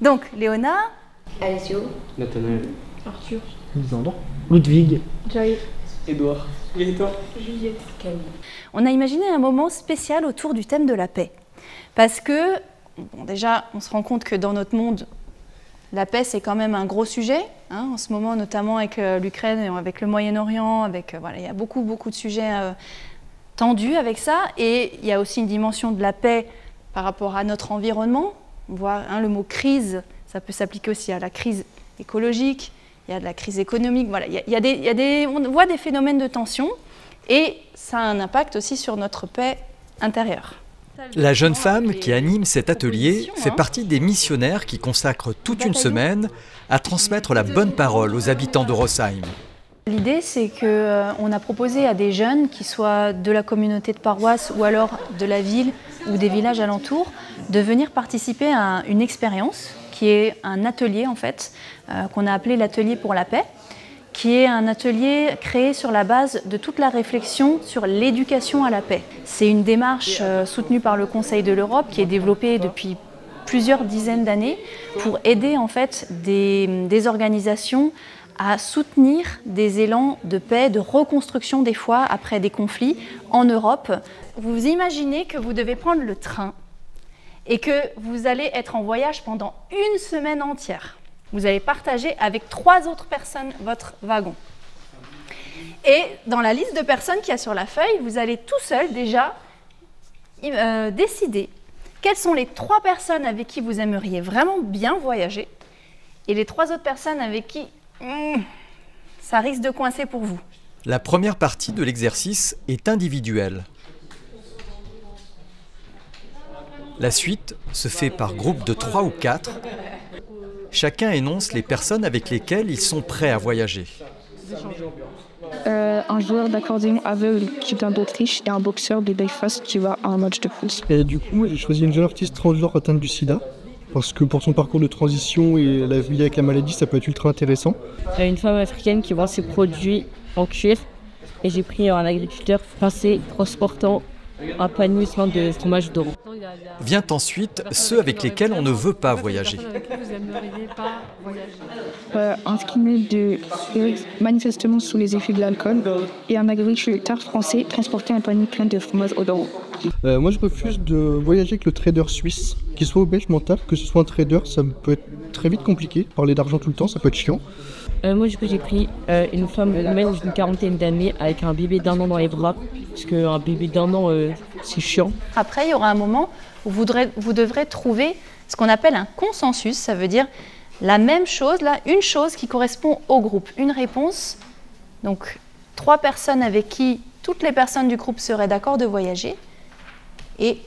Donc, Léona, Alessio, Nathanaël, Arthur, Lisandre, Ludwig, Jaï, Édouard, et toi? Juliette, Camille. on a imaginé un moment spécial autour du thème de la paix. Parce que, bon, déjà, on se rend compte que dans notre monde, la paix, c'est quand même un gros sujet. Hein, en ce moment, notamment avec l'Ukraine, avec le Moyen-Orient, voilà, il y a beaucoup de sujets tendus avec ça. Et il y a aussi une dimension de la paix par rapport à notre environnement. On voit le mot crise, ça peut s'appliquer aussi à la crise écologique, il y a de la crise économique. Voilà, on voit des phénomènes de tension et ça a un impact aussi sur notre paix intérieure. La jeune femme qui anime cet atelier fait partie des missionnaires qui consacrent toute une semaine à transmettre la bonne parole aux habitants de Rosheim. L'idée, c'est qu'on a proposé à des jeunes, qui soient de la communauté de paroisse ou alors de la ville ou des villages alentours, de venir participer à une expérience qui est un atelier en fait, qu'on a appelé l'atelier pour la paix, qui est un atelier créé sur la base de toute la réflexion sur l'éducation à la paix. C'est une démarche soutenue par le Conseil de l'Europe qui est développée depuis plusieurs dizaines d'années pour aider en fait des organisations à soutenir des élans de paix, de reconstruction des fois après des conflits en Europe. Vous imaginez que vous devez prendre le train et que vous allez être en voyage pendant une semaine entière. Vous allez partager avec 3 autres personnes votre wagon. Et dans la liste de personnes qu'il y a sur la feuille, vous allez tout seul déjà décider quelles sont les 3 personnes avec qui vous aimeriez vraiment bien voyager et les 3 autres personnes avec qui ça risque de coincer pour vous. La première partie de l'exercice est individuelle. La suite se fait par groupe de 3 ou 4. Chacun énonce les personnes avec lesquelles ils sont prêts à voyager. Un joueur d'accordéon aveugle qui vient d'Autriche et un boxeur de Belfast qui va à un match de foot. Et du coup, j'ai choisi une jeune artiste transgenre atteinte du sida, parce que pour son parcours de transition et la vie avec la maladie, ça peut être ultra intéressant. Une femme africaine qui vend ses produits en cuir, et j'ai pris un agriculteur français transportant un panier de fromage d'Oran. Vient ensuite ceux avec lesquels on ne veut pas voyager. Un skinhead manifestement sous les effets de l'alcool et un agriculteur français transportait un panier plein de fromage d'Oran. Moi, je refuse de voyager avec le trader suisse, qu'il soit au belge mental, que ce soit un trader, ça peut être très vite compliqué. Parler d'argent tout le temps, ça peut être chiant. Moi, j'ai pris une femme humaine d'une quarantaine d'années avec un bébé d'1 an dans les bras, parce qu'un bébé d'1 an, c'est chiant. Après, il y aura un moment où vous devrez trouver ce qu'on appelle un consensus, ça veut dire la même chose, là, une chose qui correspond au groupe, une réponse. Donc, 3 personnes avec qui toutes les personnes du groupe seraient d'accord de voyager et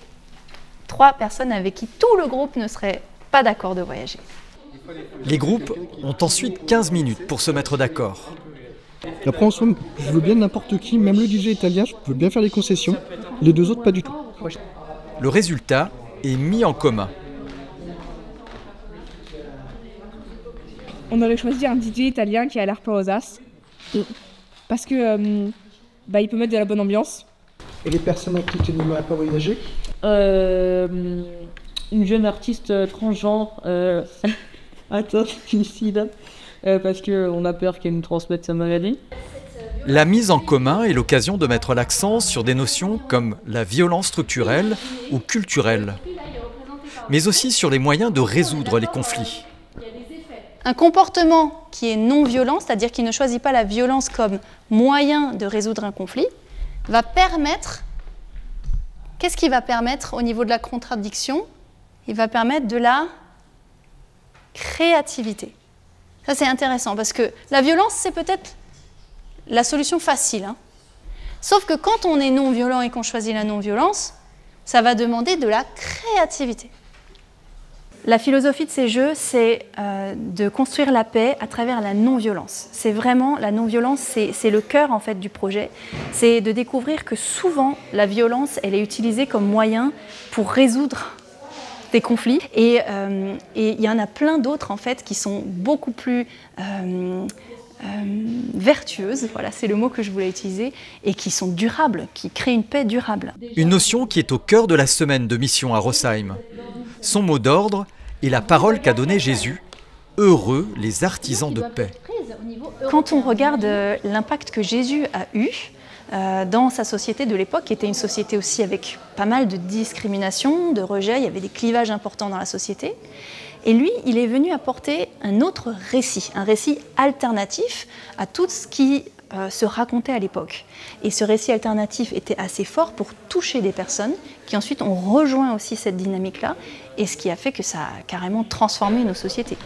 3 personnes avec qui tout le groupe ne serait pas d'accord de voyager. Les groupes ont ensuite 15 minutes pour se mettre d'accord. Après, en somme, je veux bien n'importe qui, même le DJ italien, je veux bien faire des concessions. Les 2 autres, pas du tout. Le résultat est mis en commun. On aurait choisi un DJ italien qui a l'air pas aux as. Parce que il peut mettre de la bonne ambiance. Et les personnes avec qui tu n'aimerais pas voyager? Une jeune artiste transgenre atteinte du sida, parce qu'on a peur qu'elle nous transmette sa maladie. La mise en commun est l'occasion de mettre l'accent sur des notions comme la violence structurelle ou culturelle, mais aussi sur les moyens de résoudre les conflits. Un comportement qui est non violent, c'est-à-dire qui ne choisit pas la violence comme moyen de résoudre un conflit, va permettre... Qu'est-ce qui va permettre au niveau de la contradiction? Il va permettre de la créativité. Ça, c'est intéressant parce que la violence, c'est peut-être la solution facile. Hein. Sauf que quand on est non-violent et qu'on choisit la non-violence, ça va demander de la créativité. La philosophie de ces jeux, c'est de construire la paix à travers la non-violence. C'est vraiment, la non-violence, c'est le cœur en fait du projet. C'est de découvrir que souvent, la violence, elle est utilisée comme moyen pour résoudre des conflits. Et il y en a plein d'autres en fait qui sont beaucoup plus vertueuses, voilà, c'est le mot que je voulais utiliser, et qui sont durables, qui créent une paix durable. Une notion qui est au cœur de la semaine de mission à Rosheim. Son mot d'ordre, et la parole qu'a donnée Jésus, « Heureux les artisans de paix ». Quand on regarde l'impact que Jésus a eu dans sa société de l'époque, qui était une société aussi avec pas mal de discrimination, de rejet, il y avait des clivages importants dans la société. Et lui, il est venu apporter un autre récit, un récit alternatif à tout ce qui se racontait à l'époque. Et ce récit alternatif était assez fort pour toucher des personnes qui ensuite ont rejoint aussi cette dynamique-là, et ce qui a fait que ça a carrément transformé nos sociétés.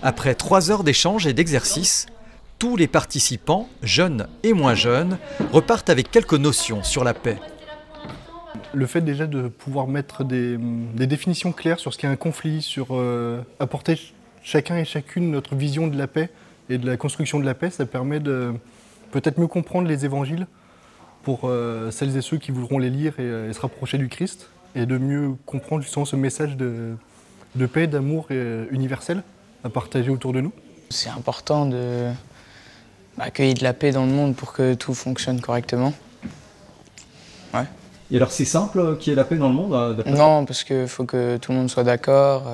Après 3 heures d'échanges et d'exercices, tous les participants, jeunes et moins jeunes, repartent avec quelques notions sur la paix. Le fait déjà de pouvoir mettre des définitions claires sur ce qu'est un conflit, sur apporter chacun et chacune notre vision de la paix et de la construction de la paix, ça permet de peut-être mieux comprendre les évangiles pour celles et ceux qui voudront les lire et se rapprocher du Christ, et de mieux comprendre justement ce message de paix, d'amour universel à partager autour de nous. C'est important qu'il y ait de la paix dans le monde pour que tout fonctionne correctement. Ouais. Et alors c'est simple qu'il y ait la paix dans le monde? Non, parce qu'il faut que tout le monde soit d'accord.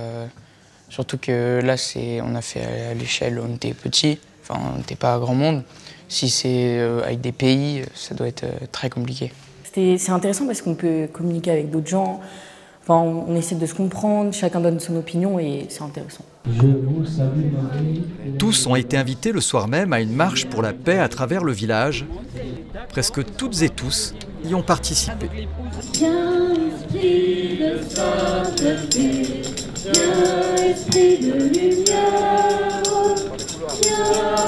Surtout que là, on a fait à l'échelle, on était petit, enfin on n'était pas à grand monde. Si c'est avec des pays, ça doit être très compliqué. C'est intéressant parce qu'on peut communiquer avec d'autres gens. Enfin, on essaie de se comprendre, chacun donne son opinion et c'est intéressant. Tous ont été invités le soir même à une marche pour la paix à travers le village. Presque toutes et tous y ont participé. Viens, esprit de sainteté, viens, esprit de lumière, viens.